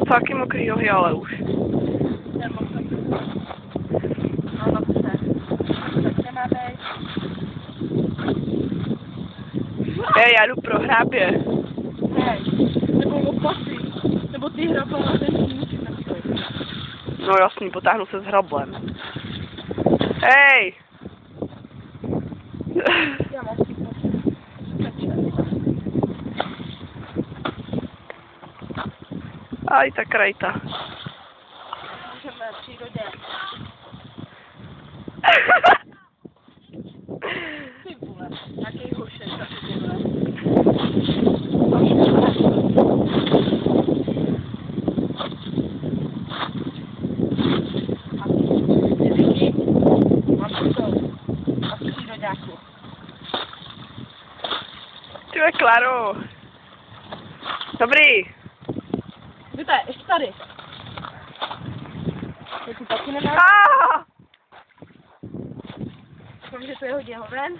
docáky mokrý nohy, ale už. No, dobře. Tak nemá být. Já jdu pro hrábě. Hej, nebo lopaty. Nebo ty hrabla na ten níček na stoj. No jasný, potáhnu se s hrablem. Hej! Já mám si Aj ta krajta. můžeme v přírodě. Ty vole, nějaký hošek, tak ty vole. A ty lidi, mám to a v příroďáku. Tyhle, Klaro. Dobrý. Víte, ještě tady. Je tu taky nemá. Doufám, že to je hodně hoven.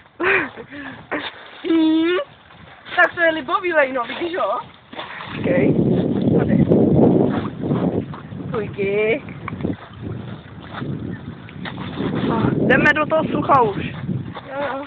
Tak to je libový no, vidíš jo? Okay. Tady. Pojďky. Jdeme do toho sucha už. Jo.